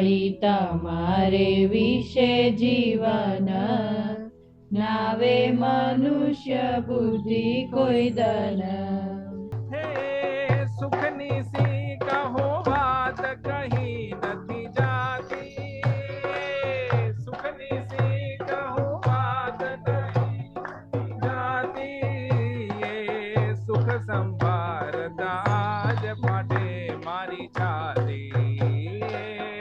વળી તમારે વિશે જીવન, નાવે મનુષ્ય બુદ્ધિ કોઈ દન. હે સુખની સી કહો વાત કહી નથી જાતી, સુખની સી કહો વાત કહી જાતી, એ સુખ સંભાળતા આજ ફાટે મારી છાતી,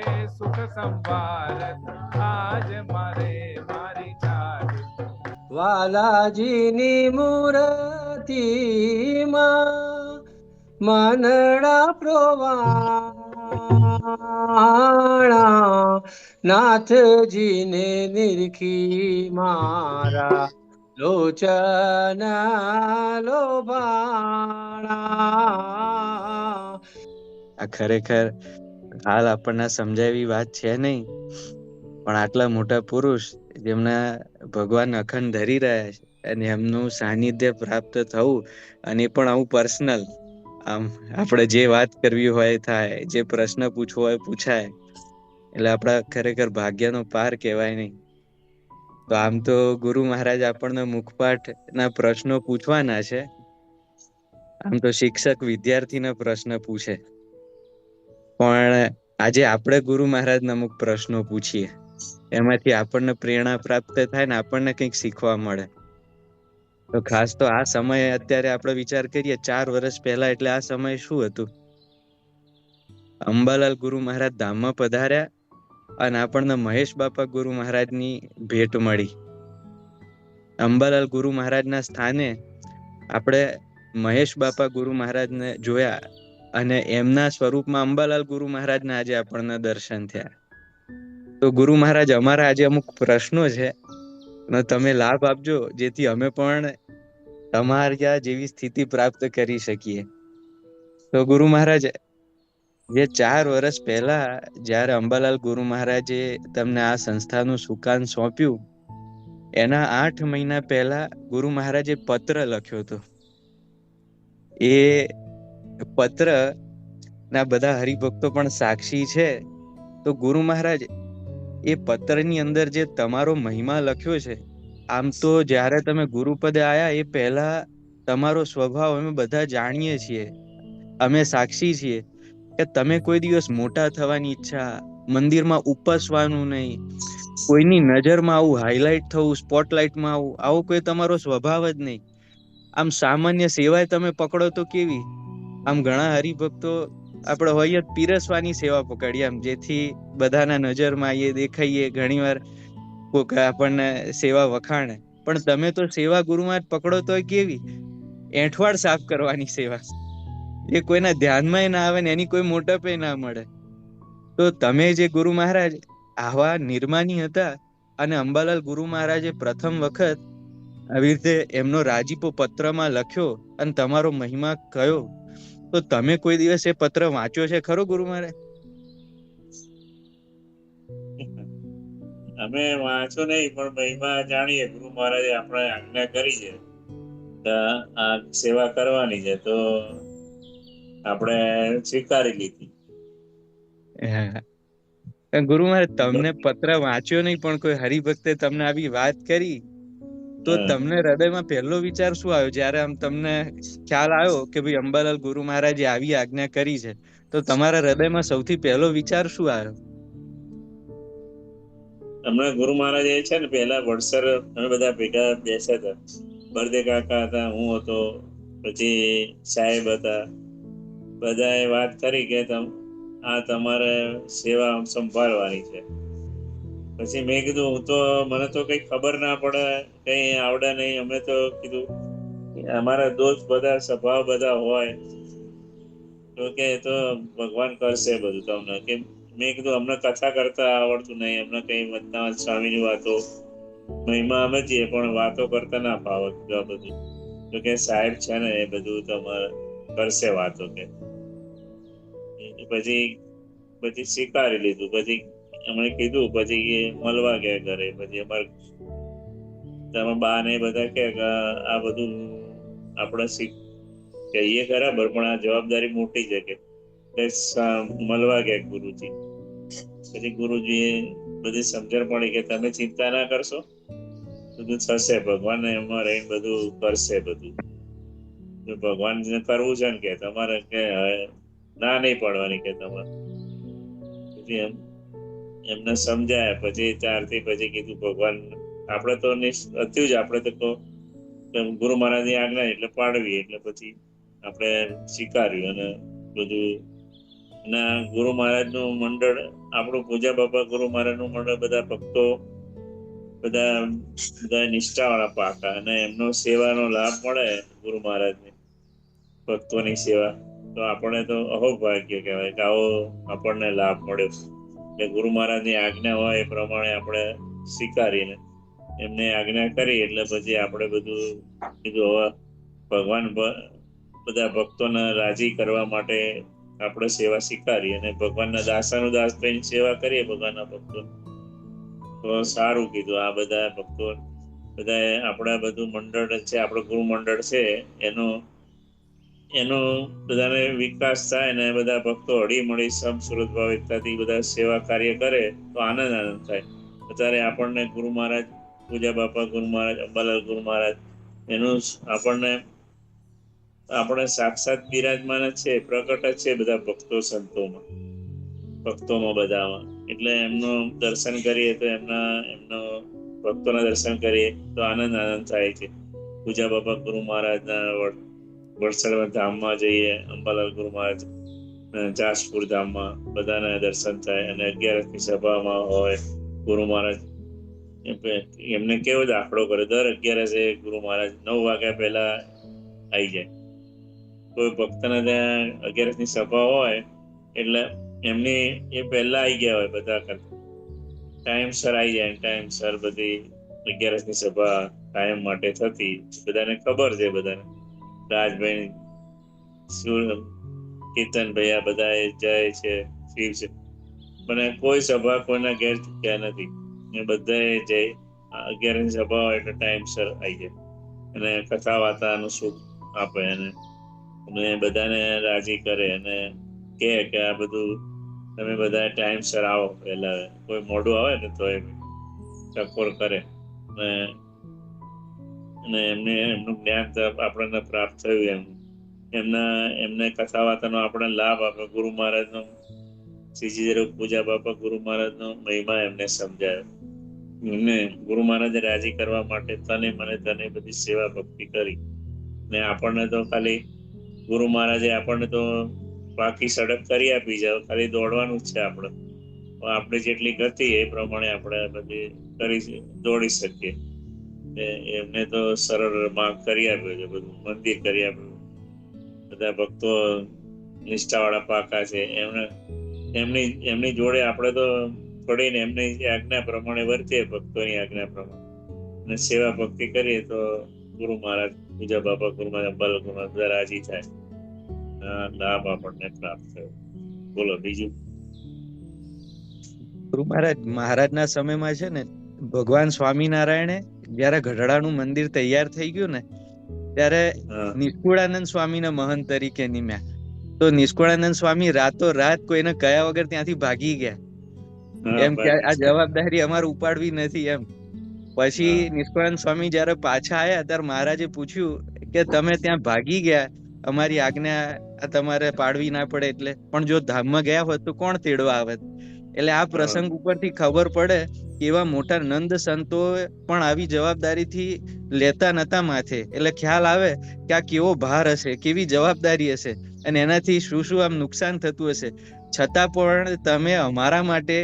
એ સુખ સંભાળતા આજ મારે મારી છાતી. વાલાજીની મૂર્તિમાં મનડા પ્રોવાણા, નાથજીને નિરખી મારા લોચન લોભાણા. આ ખરેખર હાલ આપણને સમજાવી વાત છે નહીં, પણ આટલા મોટા પુરુષ જેમના ભગવાન અખંડ ધરી રહ્યા છે અને એમનું સાનિધ્ય પ્રાપ્ત થવું, અને એ પણ આવું પર્સનલ, આમ આપણે જે વાત કરવી હોય થાય, જે પ્રશ્ન પૂછવો હોય પૂછાય, એટલે આપણા ખરેખર ભાગ્યનો પાર કહેવાય નહીં. તો આમ તો ગુરુ મહારાજ આપણને મુખપાઠ ના પ્રશ્નો પૂછવાના છે. આમ તો શિક્ષક વિદ્યાર્થીના પ્રશ્ન પૂછે, પણ આજે આપણે ગુરુ મહારાજના અમુક પ્રશ્નો પૂછીએ, એમાંથી આપણને પ્રેરણા પ્રાપ્ત થાય ને આપણને કંઈક શીખવા મળે. તો ખાસ તો આ સમય અત્યારે આપણે વિચાર કરીએ 4 વર્ષ પહેલા, એટલે આ સમય શું હતું? અંબાલાલ ગુરુ મહારાજ ધામમાં પધાર્યા અને આપણને મહેશ બાપા ગુરુ મહારાજની ભેટ મળી. અંબાલાલ ગુરુ મહારાજના સ્થાને આપણે મહેશ બાપા ગુરુ મહારાજને જોયા, અને એમના સ્વરૂપમાં અંબાલાલ ગુરુ મહારાજના આજે આપણને દર્શન થયા. તો ગુરુ મહારાજ, અમારા આજે અમુક પ્રશ્નો છે, અને તમે લાભ આપજો, જેથી અમે પણ તમારા જેવી સ્થિતિ પ્રાપ્ત કરી શકીએ. તો ગુરુ મહારાજ, જે 4 વર્ષ પહેલા જયારે અંબાલાલ ગુરુ મહારાજે તમને આ સંસ્થાનું સુકાન સોંપ્યું, એના 8 મહિના પહેલા ગુરુ મહારાજે પત્ર લખ્યો હતો. એ પત્ર ના બધા હરિભક્તો પણ સાક્ષી છે. તો ગુરુ મહારાજ, એ પત્રની અંદર જે તમારો મહિમા લખ્યો છે, આમ તો જયારે તમે ગુરુપદે આયા એ પહેલા તમારો સ્વભાવ અમે બધા જાણીએ છીએ, અમે સાક્ષી છીએ કે તમે કોઈ દિવસ મોટા થવાની ઈચ્છા, મંદિરમાં ઉપસવાનું નહીં, કોઈની નજરમાં આવું હાઈલાઈટ થવું, સ્પોટલાઇટમાં આવું, આવો કોઈ તમારો સ્વભાવ જ નહીં. આમ સામાન્ય સેવાય તમે પકડો તો કેવી, આમ ઘણા હરિભક્તો આપણે હોય જ પીરસવાની સેવા પકડીએ, આમ જેથી બધાના નજરમાં આવીએ, દેખાઈએ, ઘણીવાર કોક આપણને સેવા વખાણે. પણ તમે તો સેવા ગુરુમાં પકડો તો કેવી, એંઠવાડ સાફ કરવાની સેવા, એ કોઈના ધ્યાનમાં ના આવે ને એની કોઈ મોટપે ના મળે. તો તમે જે ગુરુ મહારાજ આવા નિર્માની હતા, અને અંબાલાલ ગુરુ મહારાજે પ્રથમ વખત આવી રીતે એમનો રાજીપો પત્રમાં લખ્યો અને તમારો મહિમા કયો, તો તમે કોઈ દિવસ એ પત્ર વાંચ્યો છે ખરો ગુરુ મહારાજ? અમે વાંચો નહીં, પણ મહિમા જાણીએ. ગુરુ મહારાજે આપણે આજ્ઞા કરી છે આ સેવા કરવાની છે, તો આપણે સ્વીકારી લીધી. ગુરુ મહારાજ, તમને પત્ર વાંચ્યો નહીં, પણ કોઈ હરિભક્તે તમને આવી વાત કરી, તો તમને હૃદયમાં પહેલો વિચાર શું આવ્યો જયારે આમ તમને ખ્યાલ આવ્યો કે ભાઈ અંબાલાલ ગુરુ મહારાજે આવી આજ્ઞા કરી છે? તો તમારા હૃદયમાં સૌથી પહેલો વિચાર શું આવ્યો? હમણાં ગુરુ મહારાજ છે ને, પહેલા વડસર અમે બધા ભેગા બેસ્યા હતા. બળદે કાકા હતા, હું હતો, પછી સાહેબ હતા. બધાએ વાત કરી કે આ તમારે સેવા સંભાળવાની છે. પછી મેં કીધું, હું તો મને તો કઈ ખબર ના પડે, કઈ આવડે નહીં. અમે તો કીધું અમારા દોસ્ત બધા, સ્વભાવ બધા હોય, તો કે તો ભગવાન કરશે બધું તમને. કે મેં કીધું અમને કથા કરતા આવડતું નહીં, અમને કઈ વચનાવત સ્વામીની વાતો, મહિમા અમે છીએ પણ વાતો કરતા ના ફાવે બધું. તો કે સાહેબ છે ને એ બધું તમારે કરશે વાતો. કે પછી સ્વીકારી લીધું. પછી એમણે કીધું, પછી મળવા ગયા ઘરે. પછી અમારે તમે બા ને બધા કે આ બધું આપણે કહીએ બરાબર, પણ આ જવાબદારી મોટી છે. કે મળવા ગયા ગુરુજી. પછી ગુરુજીએ બધી સમજણ પડી કે તમે ચિંતા ના કરશો, બધું થશે, ભગવાન એમાં રહીને બધું કરશે. બધું ભગવાનને કરવું છે ને કે તમારે કે ના નહીં પડવાની કે તમારે. પછી એમને સમજાયા. પછી ત્યારથી પછી કીધું ભગવાન આપણે તો હતું જ, આપણે તો ગુરુ મહારાજની આજ્ઞા એટલે પાડવી, એટલે પછી આપણે સ્વીકાર્યું. અને બધું અને ગુરુ મહારાજનું મંડળ, આપણું પૂજા બાપા ગુરુ મહારાજનું મંડળ, બધા ભક્તો બધા નિષ્ઠાવાળા પાકા, અને એમનો સેવાનો લાભ મળે ગુરુ મહારાજને, ભક્તોની સેવા, તો આપણે તો અહોભાગ્ય કહેવાય કે આવો આપણને લાભ મળ્યો. એટલે ગુરુ મહારાજની આજ્ઞા હોય એ પ્રમાણે આપણે સ્વીકારીને એમને આજ્ઞા કરી. એટલે પછી આપણે બધું કીધું હવે ભગવાન બધા ભક્તોને રાજી કરવા માટે આપણે સેવા સ્વીકારી અને ભગવાનના દાસાનું દાસ થઈને સેવા કરીએ ભગવાનના ભક્તો. તો સારું કીધું. આ બધા ભક્તો બધા આપણા બધું મંડળ છે, આપણું ગુરુ મંડળ છે, એનો બધાને વિકાસ થાય ને બધા ભક્તો હળી મળી સમસુરત ભાવિકતાથી બધા સેવા કાર્ય કરે તો આનંદ થાય. અત્યારે આપણને ગુરુ મહારાજ, પૂજા બાપા ગુરુ મહારાજ, અંબાલાલ ગુરુ મહારાજ એનું આપણે સાક્ષાત બિરાજમાન જ છે, પ્રકટ જ છે બધા ભક્તો ભક્તોમાં બધામાં. એટલે એમનું દર્શન કરીએ તો એમનો ભક્તોના દર્શન કરીએ તો આનંદ થાય છે. પૂજા બાપા ગુરુ મહારાજના વડસર ધામમાં જઈએ, અંબાલાલ ગુરુ મહારાજ જાસપુર ધામમાં બધાના દર્શન થાય. અને 11ની સભામાં હોય ગુરુ મહારાજ, એમને કેવો દાખલો કરે, દર 11 ગુરુ મહારાજ 9 વાગ્યા પહેલા આવી જાય. કોઈ ભક્તના ત્યાં 11ની સભા હોય એટલે એમની એ પહેલા આવી ગયા હોય, બધા કરતા ટાઈમસર આવી જાય. ટાઈમસર બધી 11ની સભા કાયમ માટે થતી, બધાને ખબર છે. બધાને રાજભાઈ, કીર્તનભાઈ આ બધા જાય છે, શિવ છે, પણ કોઈ સભા કોઈના ઘેર ચૂક્યા નથી. એ બધા જઈ 11ની સભા હોય એટલે ટાઈમસર આવી જાય અને કથા વાર્તાનું સુખ આપે અને બધાને રાજી કરે અને કે આ બધું તમે બધા ટાઈમસર આવો. પહેલા કોઈ મોડું આવે ને તો એ ટકોર કરે અને એમનું જ્ઞાન આપણને પ્રાપ્ત થયું. એમને કથા વાર્તાનો આપણે લાભ આપે. ગુરુ મહારાજનો, શ્રીજી પૂજા બાપા ગુરુ મહારાજનો મહિમા એમને સમજાયો. એમને ગુરુ મહારાજે રાજી કરવા માટે તને બધી સેવા ભક્તિ કરી ને આપણને તો ખાલી ગુરુ મહારાજે આપણને તો બાકી સડક કરી આપી છે, ખાલી દોડવાનું જ છે. આપણે જેટલી ગતિ એ પ્રમાણે આપણે બધી દોડી શકીએ. એમને તો સરળ માર્ગ કરી આપ્યો છે, બધું મંદિર કરી આપ્યું. બધા ભક્તો નિષ્ઠાવાળા પાકા છે. એમની જોડે આપણે તો થોડીને એમની આજ્ઞા પ્રમાણે વર્તીએ, ભક્તોની આજ્ઞા પ્રમાણે, અને સેવા ભક્તિ કરીએ તો ગુરુ મહારાજ, પૂજા બાપા ગુરુ મહારાજ, અંબાલાલ ગુરુ મહારાજ બધા રાજી થાય. લાભ આપણને પ્રાપ્ત થયો. બોલો બીજું. ગુરુ મહારાજના સમયમાં છે ને, ભગવાન સ્વામિનારાયણે જયારે ગઢડાનું મંદિર તૈયાર થઈ ગયું ને, ત્યારે નિષ્કુળાનંદ સ્વામીને મહંત તરીકે નિમ્યા. તો નિષ્કુળાનંદ સ્વામી રાતો રાત કોઈને કયા વગર ત્યાંથી ભાગી ગયા, એમ કે આ જવાબદારી અમારે ઉપાડવી નથી એમ. પછી નિષ્કુળાનંદ સ્વામી જયારે પાછા આવ્યા ત્યારે મહારાજે પૂછ્યું કે તમે ત્યાં ભાગી ગયા, અમારી આજ્ઞા તમારે પાડવી ના પડે એટલે, પણ જો ધામમાં ગયા હોત તો કોણ તેડવા આવત? એટલે આ પ્રસંગ ઉપરથી ખબર પડે એવા મોટા નંદ સંતો પણ આવી જવાબદારીથી લેતા નતા માથે. એટલે ખ્યાલ આવે કે આ કેવો ભાર હશે, કેવી જવાબદારી હશે, અને એનાથી શું આમ નુકસાન થતું હશે. છતાં પણ તમે અમારા માટે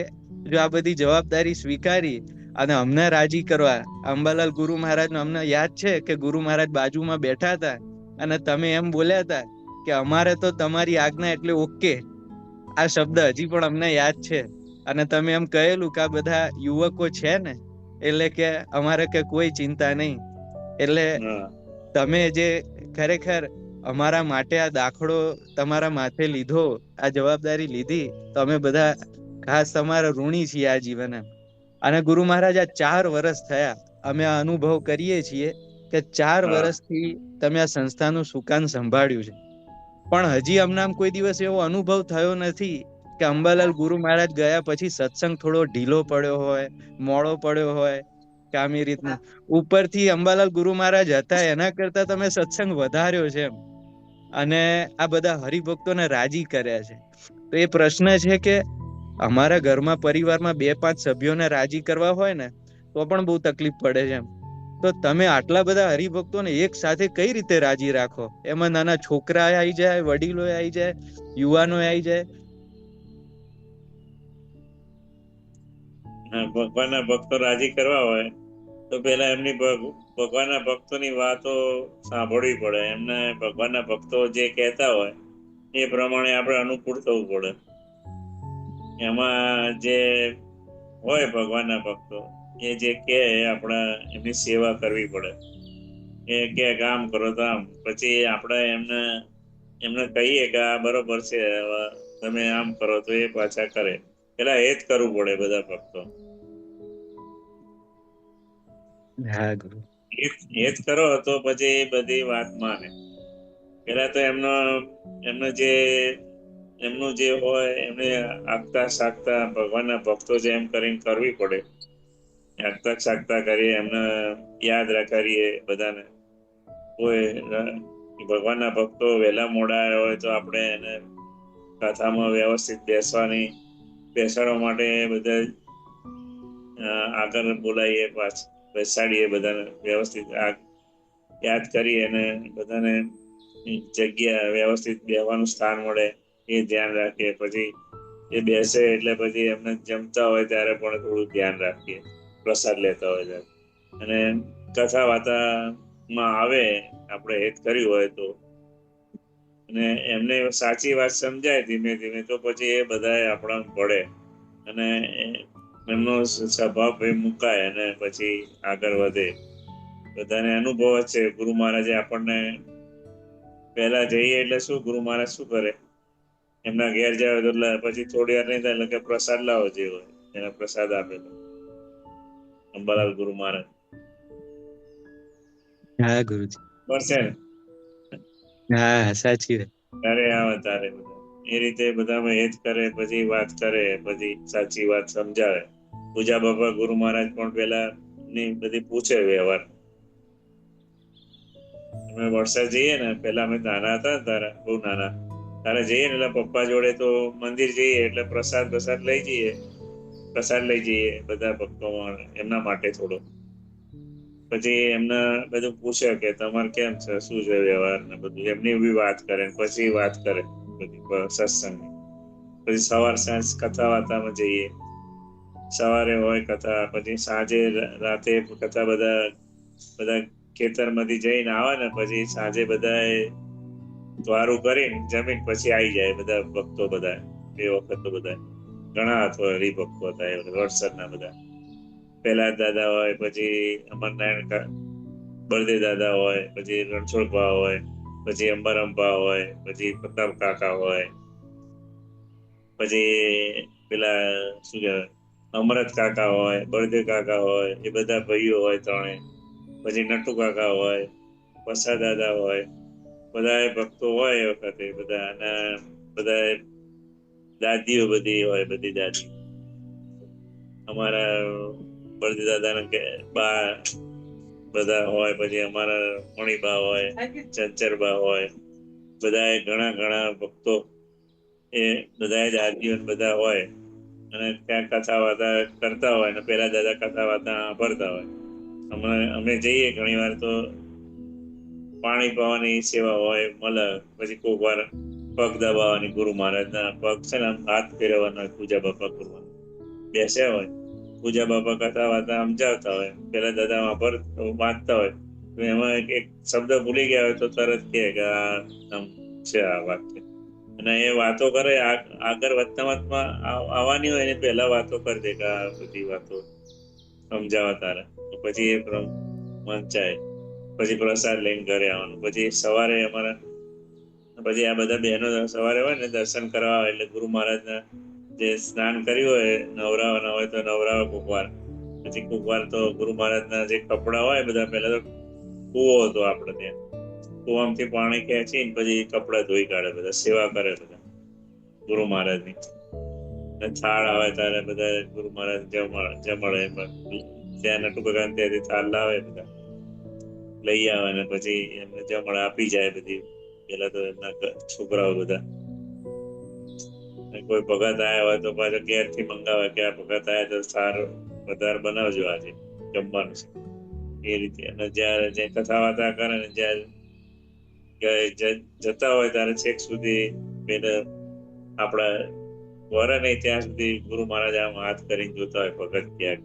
જો આ બધી જવાબદારી સ્વીકારી અને અમને રાજી કરવા. અંબાલાલ ગુરુ મહારાજનો અમને યાદ છે કે ગુરુ મહારાજ બાજુમાં બેઠા હતા અને તમે એમ બોલ્યા હતા કે અમારે તો તમારી આજ્ઞા એટલે ઓકે. આ શબ્દ હજી પણ અમને યાદ છે. અને તમે એમ કહેલું કે આ બધા યુવકો છે ને, એટલે કે અમારે કે કોઈ ચિંતા નહીં. એટલે તમે જે ખરેખર અમારા માટે આ દાખલો તમારા માથે લીધો, આ જવાબદારી લીધી, તો અમે બધા ખાસ તમારા ઋણી છીએ આ જીવન. અને ગુરુ મહારાજ આ 4 વર્ષ થયા અમે આ અનુભવ કરીએ છીએ કે 4 વર્ષથી તમે આ સંસ્થાનું સુકાન સંભાળ્યું છે, પણ હજી અમને આમ કોઈ દિવસ એવો અનુભવ થયો નથી કે અંબાલાલ ગુરુ મહારાજ ગયા પછી સત્સંગ થોડો ઢીલો પડ્યો હોય, મોડો પડ્યો હોય કે આમ એ રીતનું, ઉપરથી અંબાલાલ ગુરુ મહારાજ હતા એના કરતા તમે સત્સંગ વધાર્યો છે એમ, અને આ બધા હરિભક્તોને રાજી કર્યા છે. તો એ પ્રશ્ન છે કે અમારા ઘરમાં પરિવારમાં 2-5 સભ્યોને રાજી કરવા હોય ને તો પણ બહુ તકલીફ પડે છે એમ. તો તમે આટલા બધા હરિભક્તોને એક સાથે કઈ રીતે રાજી રાખો? એમાં નાના છોકરા આવી જાય, વડીલો આવી જાય, યુવાનો આવી જાય. ભગવાનના ભક્તો રાજી કરવા હોય તો પેલા એમની ભગવાનના ભક્તોની વાતો સાંભળવી પડે. એમને ભગવાનના ભક્તો જે કહેતા હોય એ પ્રમાણે આપણે અનુકૂળ થવું પડે. એમાં જે હોય ભગવાનના ભક્તો એ જે કહે આપણે એમની સેવા કરવી પડે. એ કે કામ કરો તો આમ, પછી આપણે એમને કહીએ કે આ બરોબર છે, તમે આમ કરો તો એ પાછા કરે. પેલા એ જ કરવું પડે બધા ભક્તો. હા ગુરુ, એ જ કરો તો પછી બધી વાત માને. પેલા તો એમનું જે હોય એમને આગતા સાગતા ભગવાનના ભક્તો છે એમ કરીને કરવી પડે. આગતા સાગતા કરીએ, એમને યાદ કરીએ બધાને. કોઈ ભગવાનના ભક્તો વહેલા મોડા આવ્યા હોય તો આપણે એને કથામાં વ્યવસ્થિત બેસાડવા માટે બધા આગળ બોલાવીએ, પાછળ બેસાડીએ, બધાને વ્યવસ્થિત યાદ કરી અને બધાને જગ્યા વ્યવસ્થિત બેસવાનું સ્થાન મળે એ ધ્યાન રાખીએ. પછી એ બેસે એટલે પછી એમને જમતા હોય ત્યારે પણ થોડું ધ્યાન રાખીએ, પ્રસાદ લેતા હોય ત્યારે. અને કથા વાર્તામાં આવે આપણે હેત કર્યું હોય તો, અને એમને સાચી વાત સમજાય ધીમે ધીમે, તો પછી એ બધા આપણા પડે અને એમનો સ્વભાવ મુકાય અને પછી આગળ વધે. બધાને અનુભવ જ છે. ગુરુ મહારાજે આપણને પહેલા જઈએ એટલે શું ગુરુ મહારાજ શું કરે, એમના ઘેર જાય તો પછી થોડી વાર નહીં થાય એટલે કે પ્રસાદ લાવો, જે હોય એને પ્રસાદ આપેલો અંબાલાલ ગુરુ મહારાજ. હા ગુરુજી, બરસે ને? હા સાચી વાત. તારે આવે તારે બધા એ રીતે બધામાં હેત કરે, પછી વાત કરે, પછી સાચી વાત સમજાવે. પૂજા બાપા ગુરુ મહારાજ પણ પેલા ની બધી પૂછે વ્યવહાર. અમે વડસર જઈએ ને, પેલા અમે નાના હતા ને બહુ નાના, તારે જઈએ ને એટલે પપ્પા જોડે તો મંદિર જઈએ એટલે પ્રસાદ લઈ જઈએ, બધા ભક્તો એમના માટે થોડો. પછી એમને બધું પૂછે કે તમારે કેમ છે, શું છે વ્યવહાર ને બધું, એમની બી વાત કરે. પછી વાત કરે બધી સત્સંગની. પછી સવાર સાંજ કથા વાર્તામાં જઈએ. સવારે હોય કથા, પછી સાંજે રાતે કથા. બધા ખેતરમાંથી જઈને આવે ને પછી સાંજે બધા દ્વારું કરીને જમીન પછી આવી જાય બધા ભક્તો. બધા એ વખત તો બધા ઘણા હરિભક્તો હતા એ વડસરના બધા. પહેલા દાદા હોય, પછી અમરનારાયણ બળદેવ દાદા હોય, પછી રણછોડબા હોય, પછી અંબારામબા હોય, પછી પ્રતાપ કાકા હોય, પછી પેલા શું કહેવાય અમરત કાકા હોય, બળદેવ કાકા હોય, એ બધા ભાઈઓ હોય ત્રણે. પછી નટુ કાકા હોય, વસા દાદા હોય, બધા ભક્તો હોય એ વખતે બધા. અને બધા દાદીઓ બધી હોય, બધી દાદી અમારા બળદેવ દાદા કે બા બધા હોય. પછી અમારા મણિબા હોય, ચંચરબા હોય, બધા ઘણા ભક્તો એ બધા દાદીઓ બધા હોય. અને ત્યાં કથા વાર્તા કરતા હોય ને પેલા દાદા કથા વાર્તા સાંભળતા હોય. અમે જઈએ ઘણી વાર તો પાણી પીવાની સેવા હોય મળે. પછી કોક વાર પગ દબાવવાની, ગુરુ મહારાજના પગ છે ને હાથ ફેરવવાના, પૂજા બાપા કરવાના બેસ્યા હોય. પૂજા બાપા કથા વાર્તા સમજાવતા હોય, પેલા દાદા વાંચતા હોય તો એમાં એક શબ્દ ભૂલી ગયા હોય તો તરત કે આમ છે આ વાક્ય. અને એ વાતો કરે, આગળ વધતા આવવાની હોય એને પહેલા વાતો કરી દે કે આ બધી વાતો સમજાવવા તારા. પછી એ વંચાય, પછી પ્રસાદ લઈને ઘરે આવવાનું. પછી સવારે પછી આ બધા બહેનો સવારે હોય ને દર્શન કરવા આવે એટલે ગુરુ મહારાજના જે સ્નાન કર્યું હોય નવરાવાના હોય તો નવરાવા કોકવાર. પછી કોકવાર તો ગુરુ મહારાજના જે કપડા હોય બધા, પહેલા તો કૂવો હતો આપણે ત્યાં, કૂવામાંથી પાણી ખેંચીને પછી કપડા ધોઈ કાઢે, બધા સેવા કરે બધા ગુરુ મહારાજની. અને થાળ આવે ત્યારે બધા ગુરુ મહારાજ જમળે એમાં ત્યાં નટુ ભગવાન ત્યાંથી થાળ લાવે, બધા લઈ આવે ને પછી એમને જમણ આપી જાય. બધી પેલા તો એમના છોકરાઓ બધા, કોઈ ભગત આયા હોય તો પાછા ઘેર થી મંગાવે કે આ ભગત આયા તો સારું વધારે બનાવજો, આજે જમવાનું છે એ રીતે. અને જયારે જે કથા વાર્તા કરે ને જયારે જતા હોય ત્યારે છેક સુધી પેલા આપડા વરે નહીં ત્યાં સુધી ગુરુ મહારાજ આમ હાથ કરીને જોતા હોય ભગત ક્યાંક.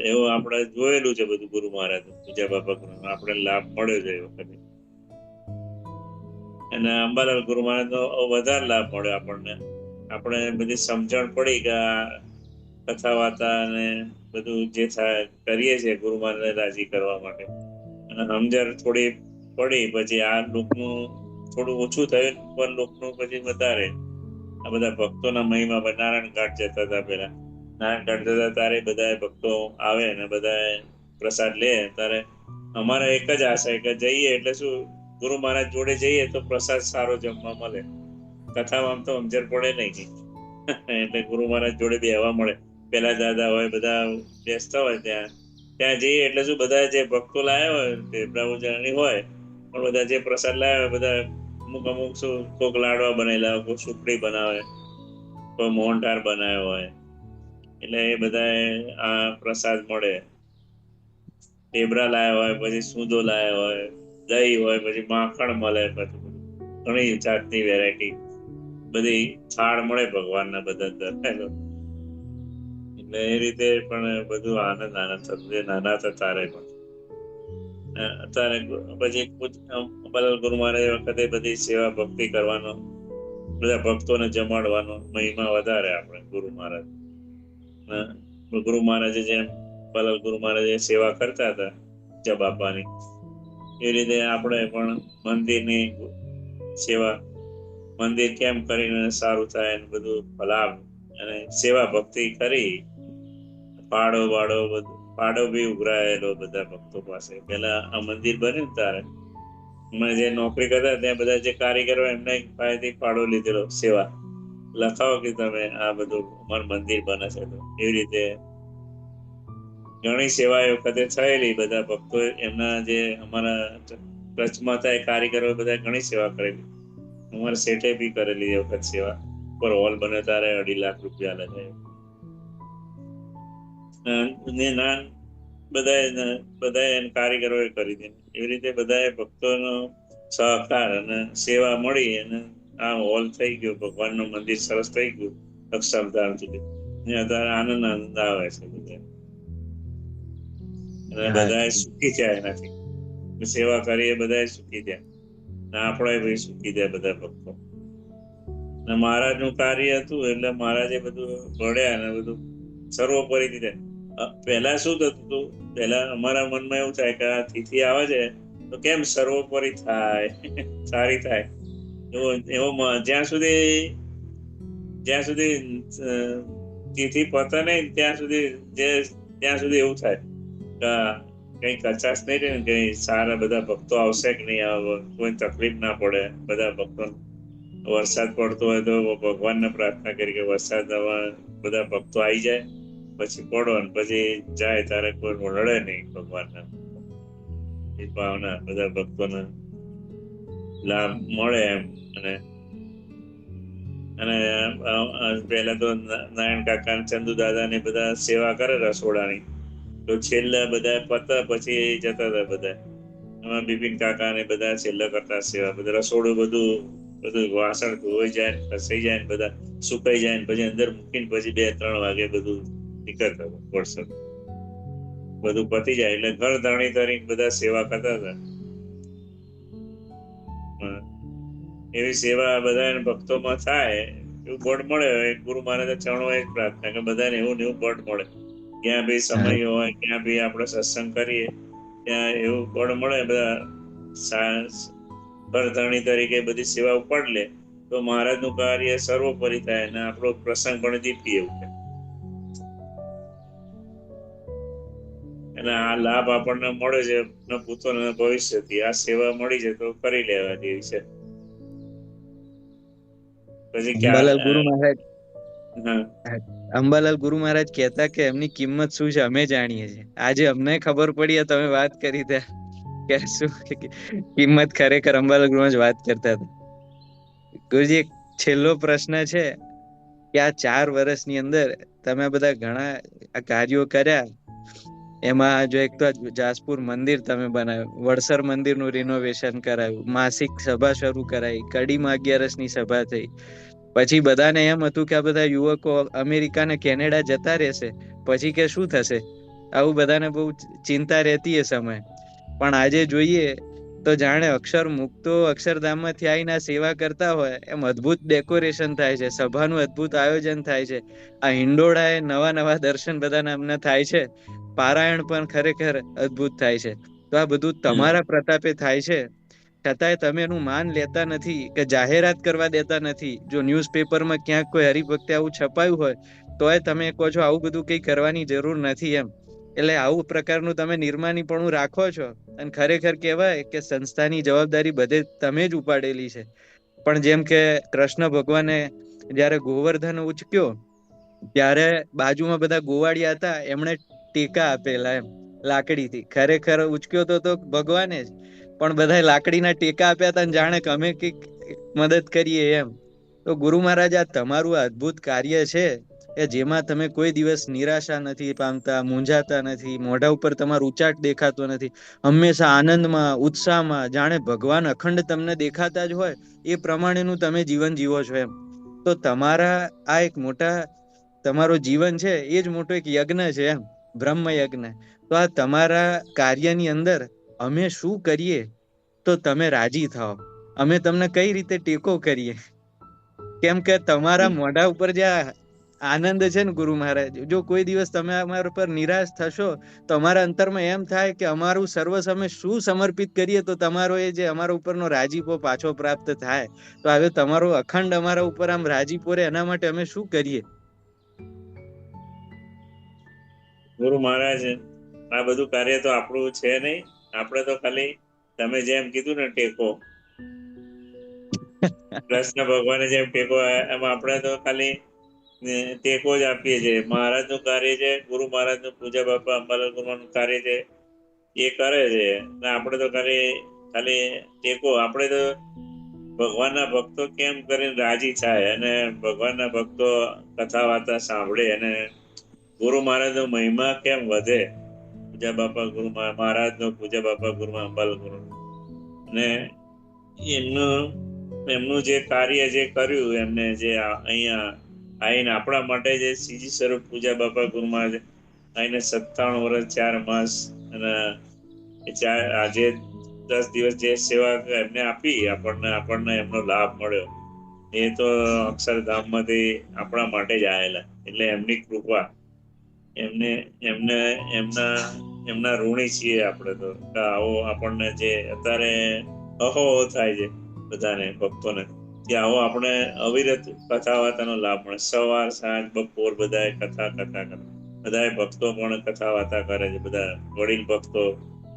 એવો આપણે જોયેલું છે બધું ગુરુ મહારાજ પૂજા બાપા આપણે લાભ મળ્યો છે એ વખતે. અને અંબાલાલ ગુરુ મહારાજ નો વધારે લાભ મળ્યો આપણને. આપણે બધી સમજણ પડી કે કથા વાર્તા અને બધું જે થાય કરીએ છીએ ગુરુ મહારાજ રાજી કરવા માટે. અને સમજણ થોડી પડી પછી આ લોકનું થોડું ઓછું થયું, પણ લોકનું પછી વધારે. આ બધા ભક્તોના મહિમા નારાયણ ઘાટ જતા હતા પેલા. નારાયણ ઘાટ જતા ત્યારે બધા ભક્તો આવે ને બધા પ્રસાદ લે. ત્યારે અમારે એક જ આશા કે જઈએ એટલે શું ગુરુ મહારાજ જોડે જઈએ તો પ્રસાદ સારો જમવા મળે. કથામાં આમ તો સમજણ પડે નહીં એટલે ગુરુ મહારાજ જોડે બેહવા મળે. પેલા દાદા હોય બધા બેસતા હોય ત્યાં જઈએ એટલે શું બધા જે ભક્તો લાયા હોય તે બ્રહ્મચારી હોય પણ બધા જે પ્રસાદ લાયા હોય બધા અમુક શું કોક લાડવા બનેલા હોય, કોઈ સુખડી બનાવે, કોઈ મોહનથાળ બનાવ્યો હોય, એટલે એ બધા આ પ્રસાદ મળે. ટેબરા લાયા હોય, પછી સૂંદો લાયા હોય, દહીં હોય, પછી માખણ મળે, પછી ઘણી જાતની વેરાયટી બધી થાળ મળે ભગવાનના બધા. એટલે એ રીતે પણ બધું આનંદ થતું નાના હતા તારે પણ. અત્યારે પછી ગુરુ મહારાજ વખતે બધી સેવા ભક્તિ કરવાનો, બધા ભક્તોને જમાડવાનો મહિમા વધારે આપણે ગુરુ મહારાજ. ગુરુ મહારાજે જેમ અંબાલાલ ગુરુ મહારાજે સેવા કરતા હતા જબાપાની, એ રીતે આપણે પણ મંદિરની સેવા, મંદિર કેમ કરીને સારું થાય ને બધું લાભ અને સેવા ભક્તિ કરી. પાડો બી ઉઘરાયેલો બધા ભક્તો પાસે. પેલા આ મંદિર બન્યું ને તારે મેં જે નોકરી કરતા ત્યાં બધા જે કારીગરો એમને પાસેથી પાડો લીધેલો સેવા લખાવો કે તમે આ બધું અમારું મંદિર બને છે. તો એવી રીતે ઘણી સેવા એ વખતે થયેલી. બધા ભક્તો એમના જે અમારા કચ્છમાં હતા કારીગરો બધા ઘણી સેવા કરેલી. અમારા શેઠે બી કરેલી એ વખત સેવા. પર હોલ બને તારે 2.5 લાખ રૂપિયા લાગે. બધા કારીગરોએ કરી દે. એવી રીતે બધા ભક્તોનો સહકાર અને સેવા મળી અને આ હોલ થઈ ગયો. ભગવાનનું મંદિર સરસ થઈ ગયું અક્ષરધામ સુધી. અત્યારે આનંદ આવે છે બધા. અને બધા સુખી થયા એનાથી. સેવા કરીએ બધા સુખી થયા, આપણે ભાઈ સુખી થયા બધા ભક્તો. અને મહારાજનું કાર્ય હતું એટલે મહારાજે બધું ભળ્યા ને બધું સર્વોપરી રીતે. પહેલા શું થતું હતું, પહેલા અમારા મનમાં એવું થાય કે આ તિથિ આવે છે તો કેમ સર્વોપરી થાય, સારી થાય. એવો જ્યાં સુધી તિથિ પતે નહીં ત્યાં સુધી એવું થાય કે કઈ કચાશ નહીં રહે ને, કઈ સારા બધા ભક્તો આવશે કે નહીં આવે, કોઈ તકલીફ ના પડે. બધા ભક્તો વરસાદ પડતો હોય તો ભગવાનને પ્રાર્થના કરી કે વરસાદ બધા ભક્તો આવી જાય પછી પડો ને પછી જાય ત્યારે કોઈ રડે નહીં. ભગવાનના એ ભાવના બધા ભક્તોને લાભ મળે એમ. અને પહેલા તો નારાયણ કાકા ચંદુ દાદા ને બધા સેવા કરે રસોડાની, તો છેલ્લા બધા પતા પછી જતા હતા બધા. એમાં બિપિન કાકા ને બધા છેલ્લા કરતા સેવા. બધા રસોડું બધું વાસણ ધોઈ જાય, ખસાઈ જાય, બધા સુકાઈ જાય, પછી અંદર મૂકીને પછી 2-3 વાગે બધું નીકળતા વરસાદ બધું પતી જાય એટલે ઘર ધાણી કરીને બધા સેવા કરતા હતા. એવી સેવા બધા ભક્તોમાં થાય એવું બળ મળે. ગુરુ મહારાજ ચરણો એ પ્રાર્થના કે બધાને એવું બળ મળે. ક્યાં બી સમય હોય, ક્યાં બી આપણે સત્સંગ કરીએ ત્યાં એવું બળ મળે. બધા ઘરધણી તરીકે બધી સેવા ઉપાડ લે તો મહારાજનું કાર્ય સર્વોપરી થાય અને આપણો પ્રસંગ પણ દીપી એવું થાય. અને આ લાભ આપણને મળે છે ભૂતોના ભવિષ્યથી. આ સેવા મળી છે તો કરી લેવા જેવી છે. પછી અંબાલાલ ગુરુ મહારાજ હા અંબાલાલ ગુરુ મહારાજ કહેતા કે એમની કિંમત શું છે અમે જાણીએ છીએ. આજે અમને ખબર પડી, તમે વાત કરી ત્યાં કે શું કિંમત ખરેખર અંબાલાલ ગુરુ મહારાજ વાત કરતા હતા. ગુરુજી, એક છેલ્લો પ્રશ્ન છે કે આ 4 વર્ષની અંદર તમે બધા ઘણા આ કાર્યો કર્યા, એમાં જો એક તો જાસપુર મંદિર તમે બનાવ્યું, વડસર મંદિરનું રિનોવેશન કરાયું, માસિક સભા શરૂ કરાઈ, કડીમાં 11ની સભા થઈ. પછી બધાને એમ હતું કે આ બધા યુવકો અમેરિકા ને કેનેડા જતા રહેશે, પછી કે શું થશે, આવું બધાને બહુ ચિંતા રહેતી એ સમય. પણ આજે જોઈએ તો જાણે અક્ષર મુક્તો અક્ષરધામમાંથી આવીને સેવા કરતા હોય એમ અદ્ભુત ડેકોરેશન થાય છે, સભાનું અદ્ભુત આયોજન થાય છે. આ હિંડોળાએ નવા દર્શન બધાના અમને થાય છે. પારાયણ પણ ખરેખર અદ્ભુત થાય છે. તો આ બધું તમારા પ્રતાપે થાય છે, છતાંય તમે એનું માન લેતા નથી કે જાહેરાત કરવા દેતા નથી. જો ન્યૂઝપેપરમાં ક્યાંક કોઈ હરિભક્તે આવું છપાયું હોય તોય તમે કહો છો આવું બધું કઈ કરવાની જરૂર નથી એમ. એટલે આવું પ્રકારનું તમે નિર્માનીપણું રાખો છો. અને ખરેખર કહેવાય કે સંસ્થાની જવાબદારી બધે તમે જ ઉપાડેલી છે. પણ જેમ કે કૃષ્ણ ભગવાને જયારે ગોવર્ધન ઉચક્યો ત્યારે બાજુમાં બધા ગોવાળિયા હતા, એમણે ટેકા આપેલા એમ લાકડીથી. ખરેખર ઉચક્યો તો ભગવાને જ, પણ બધા લાકડીના ટેકા આપ્યા હતા, જાણે કે અમે કઈક મદદ કરીએ એમ. તો ગુરુ મહારાજ, આ તમારું અદ્ભુત કાર્ય છે કે જેમાં તમે કોઈ દિવસ નિરાશા નથી પામતા, મૂંઝાતા નથી, મોઢા ઉપર તમારું ઉચાટ દેખાતો નથી. હંમેશા આનંદમાં, ઉત્સાહમાં, જાણે ભગવાન અખંડ તમને દેખાતા જ હોય એ પ્રમાણેનું તમે જીવન જીવો છો એમ. તો તમારા આ એક મોટા તમારો જીવન છે એ જ મોટો એક યજ્ઞ છે એમ, બ્રહ્મ યજ્ઞ. તો આ તમારા કાર્યની અંદર અમે શું કરીએ તો તમે રાજી થાઓ, અમે તમને કઈ રીતે ટેકો કરીએ? કેમ કે તમારા મોઢા ઉપર જે આનંદ છે ને ગુરુ મહારાજ, જો કોઈ દિવસ તમે અમારા પર નિરાશ થશો તો અમારા અંતરમાં એમ થાય કે અમારું સર્વસ્વ અમે શું સમર્પિત કરીએ તો તમારો એ જે અમારા ઉપરનો રાજીપો પાછો પ્રાપ્ત થાય. તો હવે તમારો અખંડ અમારા ઉપર આમ રાજીપો રહે એના માટે અમે શું કરીએ? ગુરુ મહારાજ, આ બધું કાર્ય તો આપણું છે નહીં. આપણે તો ખાલી તમે જેમ કીધું ને ટેકો, કૃષ્ણ ભગવાને જેમ ટેકો, એમાં આપણે તો ખાલી ટેકો જ આપીએ છીએ. મહારાજ નું કાર્ય છે, ગુરુ મહારાજ નું, પૂજા બાપા અંબાલાલ ગુરુનું કાર્ય છે, એ કરે છે. આપણે તો ખાલી ટેકો. આપણે તો ભગવાનના ભક્તો કેમ કરીને રાજી થાય અને ભગવાનના ભક્તો કથા વાર્તા સાંભળે અને ગુરુ મહારાજ નો મહિમા કેમ વધે. પૂજા બાપા ગુરુ મહારાજ નો, પૂજા બાપા ગુરુ અંબાલાલ ગુરુ, અને એમનું જે કાર્ય જે કર્યું, એમને જે અહીંયા આવીને આપણા માટે જે સીજી સ્વરૂપ પૂજા બાપા ગુરુ મહારાજ આવીને 97 વર્ષ 4 માસ અને આજે 10 દિવસ જે સેવા એમને આપી, આપણને એમનો લાભ મળ્યો, એ તો અક્ષરધામમાંથી આપણા માટે જ આવેલા. એટલે એમની કૃપા, એમના ઋણી છીએ આપણે તો. આવો આપણને જે અત્યારે અહો થાય છે બધાને ભક્તોને, કે આવો આપણે અવિરત કથા વાર્તાનો લાભ મળે. સવાર સાંજ બપોર બધાએ કથા કરે, બધાએ ભક્તો પણ કથા વાર્તા કરે છે. બધા વડીલ ભક્તો,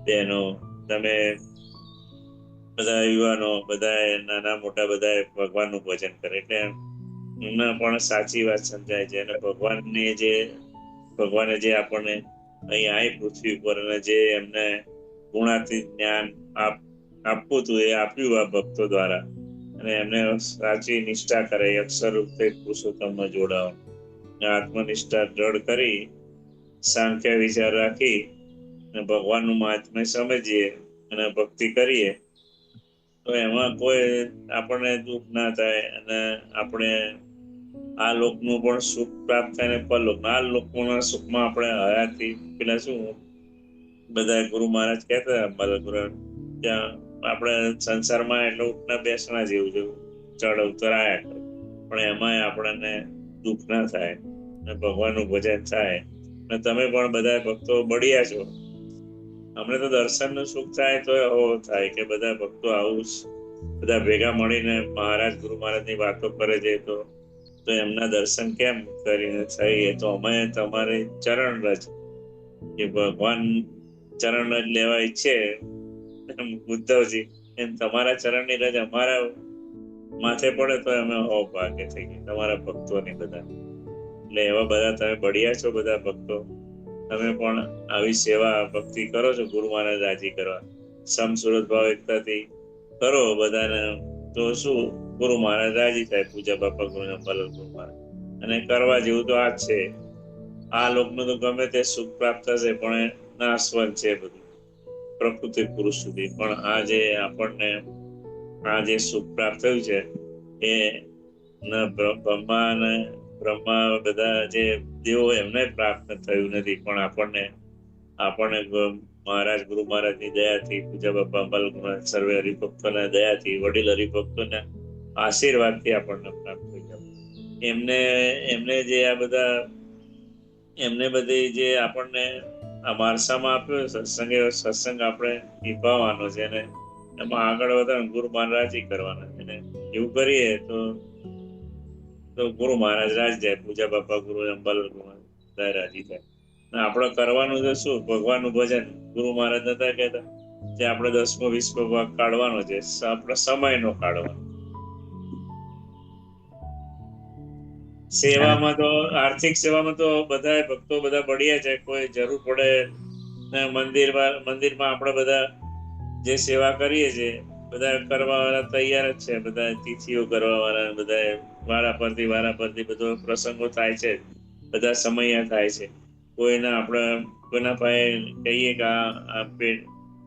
બહેનો, તમે બધા યુવાનો, બધા નાના મોટા બધા ભગવાનનું ભજન કરે. એટલે એમને પણ સાચી વાત સમજાય છે. અને ભગવાને જે આપણને અહીં આવી પૃથ્વી પર અને જે એમને ગુણાતીત જ્ઞાન આપવું હતું એ આપ્યું આ ભક્તો દ્વારા. અને એમને સાચી નિષ્ઠા કરે, અક્ષર રૂપે પુરુષોત્તમમાં જોડાઓ, આત્મનિષ્ઠા દ્રઢ કરી, સાંખ્ય વિચાર રાખી અને ભગવાનનું મહાત્મ્ય સમજીએ અને ભક્તિ કરીએ તો એમાં કોઈ આપણને દુઃખ ના થાય. અને આપણે આ લોકનું પણ સુખ પ્રાપ્ત થાય ને પરલોક. આ લોકના સુખમાં આપણે હયાતી પેલા શું બધા ગુરુ મહારાજ કહેતા અંબાલાલ, ત્યાં આપણે સંસારમાં એટલે ઉઠના બેસણા જેવું ચડ ઉતર આયા કરે, પણ એમાંય આપણને દુઃખ ના થાય અને ભગવાનનું ભજન થાય. અને તમે પણ બધા ભક્તો બળ્યા છો. અમને તો દર્શનનું સુખ થાય તો એવો થાય કે બધા ભક્તો આવું બધા ભેગા મળીને મહારાજ ગુરુ મહારાજની વાતો કરે છે, તો એમના દર્શન કેમ કરીને થઈ. તો અમે તમારી ચરણ રજ, કે ભગવાન ચરણ રજ લેવા ઈચ્છે ઉદ્ધવજી, એમ તમારા ચરણની રજ અમારા માથે પડે તો અમે હો ભાગે થઈ ગઈ તમારા ભક્તોની બધા. એટલે એવા બધા તમે બળિયા છો બધા ભક્તો. તમે પણ આવી સેવા ભક્તિ કરો છો ગુરુ મહારાજ રાજી કરવા. સમ સુરત ભાવ એકતાથી કરો બધાને તો શું ગુરુ મહારાજ રાજી થાય. પૂજા બાપા ગુરુ અંબાલાલ ગુરુ મહારાજ. અને કરવા જેવું તો આ જ છે. આ લોકનું તો ગમે તે સુખ પ્રાપ્ત થશે પણ નાશવંત છે બધું પ્રકૃતિ પુરુષ સુધી. પણ આ જે આપણને આ જે સુખ પ્રાપ્ત થયું છે એ બ્રહ્મા બધા જે દેવો એમને પ્રાપ્ત થયું નથી, પણ આપણને મહારાજ ગુરુ મહારાજની દયાથી, પૂજા બાપા અંબાલાલ સર્વે હરિભક્તોના દયાથી, વડીલ હરિભક્તોના આશીર્વાદથી આપણને પ્રાપ્ત થઈ જાય. એમને જે આ બધા એમને બધી જે આપણને આ વારસામાં આપ્યો સત્સંગ આપણે નિભાવવાનો છે ને એમાં આગળ વધવાનું ગુરુ મહારાજ રાજી કરવાના છે ને એવું કરીએ તો ગુરુ મહારાજ રાજી જાય. પૂજા બાપા ગુરુ અંબાલાલ ગુરુ રાજી થાય. આપણે કરવાનું છે શું? ભગવાનનું ભજન. ગુરુ મહારાજ નતા કહેતા જે આપણે 10મો 20મો ભાગ કાઢવાનો છે, આપણે સમયનો કાઢવાનો. સેવામાં તો આર્થિક સેવામાં તો બધા ભક્તો બધા બળિયા છે. કોઈ જરૂર પડે મંદિરમાં આપણે બધા જે સેવા કરીએ છીએ બધા કરવા વાળા તૈયાર જ છે. બધા તિથિઓ કરવા વાળા બધા વારા પરથી બધો પ્રસંગો થાય છે. બધા સમય થાય છે. કોઈના પાસે કહીએ કે આ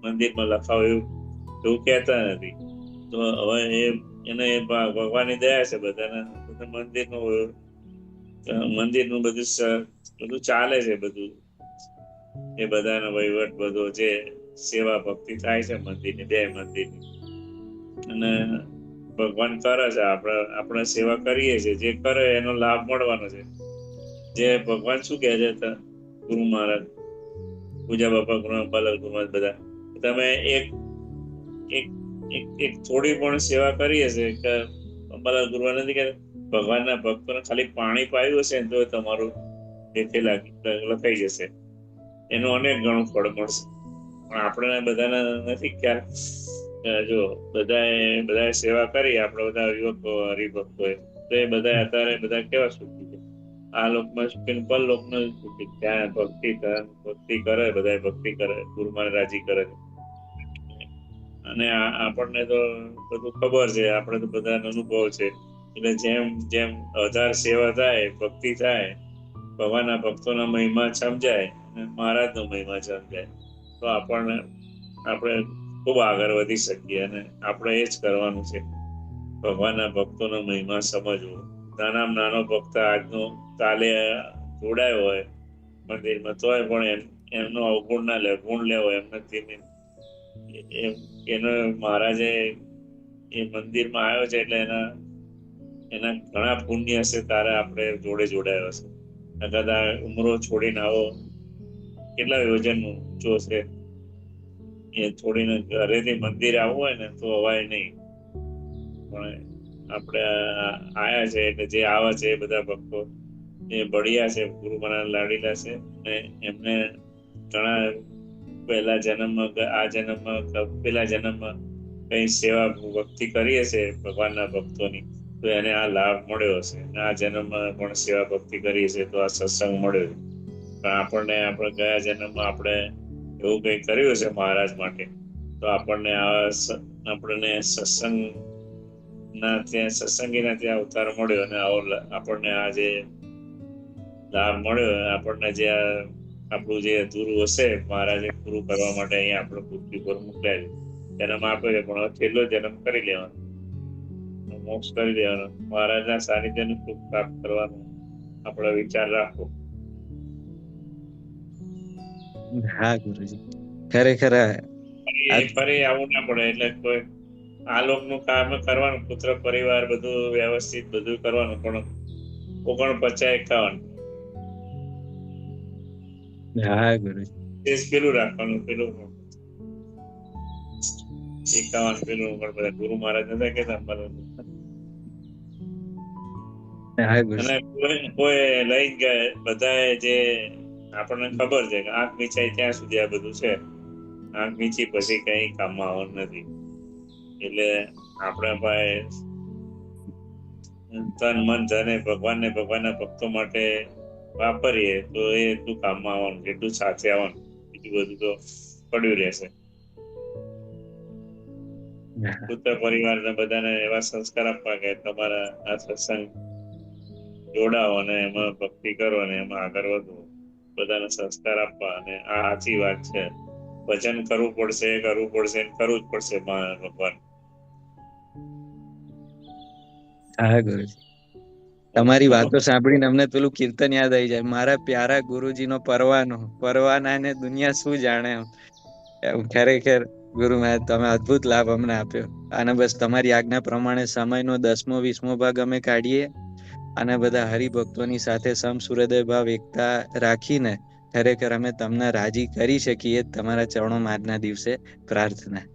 મંદિરમાં લખાવો એવું કહેતા નથી. તો હવે એને ભગવાનની દયા છે બધાને મંદિરનું બધું ચાલે છે. બધું એ બધાનો વહીવટ બધો જે સેવા ભક્તિ થાય છે મંદિરની 2 મંદિરની અને ભગવાન કરે છે. આપણે સેવા કરીએ છીએ. જે કરે એનો લાભ મળવાનો છે. જે ભગવાન શું કહે છે ગુરુ મહારાજ પૂજા બાપા ગુરુ અંબાલાલ ગુરુ મહારાજ બધા તમે એક થોડી પણ સેવા કરી હશે કે અંબાલાલ ગુરુ નથી કે ભગવાનના ભક્તોને ખાલી પાણી પાયું હશે ને તો તમારું લખાઈ જશે. એનું અનેક ગણું ફળ મળશે. પણ આપણે બધાને નથી ખ્યાલ. જો બધા સેવા કરી આપણે બધા યુવકો હરિભક્તોએ તો એ બધા અત્યારે બધા કેવા સુખી છે. આ લોકમાં સુખી પરલોકમાં સુખી. ત્યાં ભક્તિ કરે બધા ભક્તિ કરે ગુરુ મહારાજ રાજી કરે. અને આપણને તો બધું ખબર છે. આપણે તો બધા અનુભવ છે. એટલે જેમ વધારે સેવા થાય ભક્તિ થાય ભગવાનના ભક્તોના મહિમા સમજાય અને મહારાજનો મહિમા સમજાય તો આપણે ખૂબ આગળ વધી શકીએ. અને આપણે એ જ કરવાનું છે. ભગવાનના ભક્તોનો મહિમા સમજવો. નાનામાં નાનો ભક્ત આજનો કાલે જોડાયો હોય મંદિરમાં તોય પણ એમનો અવગુણ ના લે, ગુણ લેવો એમને એનો મહારાજે એ મંદિરમાં આવ્યો છે એટલે એના ઘણા પુણ્ય હશે. તારે આપણે જોડાયો હશે. કદાચ ઉમરો છોડીને આવો કેટલા યોજન ઊંચો છે એ છોડીને ઘરેથી મંદિર આવવું હોય ને તો અવાય નહીં. પણ આપણે આયા છે એટલે જે આવે છે એ બધા ભક્તો એ બળિયા છે, ગુરુ મહારાજ લાડીલા છે. અને એમને ઘણા પહેલા જન્મમાં આ જન્મમાં પેલા જન્મમાં કઈ સેવા ભક્તિ કરી હશે ભગવાનના ભક્તોની તો એને આ લાભ મળ્યો હશે. આ જન્મમાં પણ સેવા ભક્તિ કરી હશે તો આ સત્સંગ મળ્યો. પણ આપણે ગયા જન્મમાં આપણે એવું કઈ કર્યું હશે મહારાજ માટે તો આપણને સત્સંગીના ત્યાં અવતાર મળ્યો અને આપણને આ જે લાભ મળ્યો આપણને જે આપણું જે અધૂરું હશે મહારાજે પૂરું કરવા માટે અહીંયા આપણે પૃથ્વી પર મોકલ્યા જન્મ આપ્યો છે. પણ છેલ્લો જન્મ કરી લેવાનો, મોક્ષ કરી દેવાનો, મહારાજના સાનિધ્યનું સુખ પ્રાપ્ત કરવાનું આપણે વિચાર રાખવો. હા ગુરુજી, ખરેખર ફરી આવું ના પડે. એટલે કોઈ આ લોકનું કામ કરવાનું, પુત્ર પરિવાર બધું વ્યવસ્થિત બધું કરવાનું, પણ 49-51 હા ગુરુજી પેલું રાખવાનું, પેલું 51 પેલું બધા ગુરુ મહારાજ નતા કેતા અને કોઈ લઈ ગયા બધા જે આપણને ખબર છે કે આંખ મીચાય ત્યાં સુધી આ બધું છે. આંખ મીચી પછી કઈ કામમાં આવવાનું નથી. એટલે આપણે ભાઈ તન મન ધન એ ભગવાનના ભક્તો માટે વાપરીએ તો એ એટલું કામમાં આવવાનું, એટલું સાથે આવવાનું, બીજું બધું તો પડ્યું રહેશે. પુત્ર પરિવારને બધાને એવા સંસ્કાર આપવા કે તમારા આ સત્સંગ જોડાઓ અને એમાં ભક્તિ કરો અને એમાં આગળ વધો, બધાને સંસ્કાર આપવા. અને આ સાચી વાત છે, ભજન કરવું પડશે કરવું જ પડશે ભગવાન. હા ગુરુજી, તમારી વાતો સાંભળીને અમને પેલું કીર્તન યાદ આવી જાય, મારા પ્યારા ગુરુજીનો પરવાના ને દુનિયા શું જાણે. ખરેખર ગુરુ મહારાજ તમે અદ્ભુત લાભ અમને આપ્યો. અને બસ તમારી આજ્ઞા પ્રમાણે સમયનો 10મો 20મો ભાગ અમે કાઢીએ અને બધા હરિભક્તોની સાથે સમ સૂર્યોદય ભાવ એકતા રાખીને ખરેખર અમે તમને રાજી કરી શકીએ. તમારા ચરણોમાં આજના દિવસે પ્રાર્થના.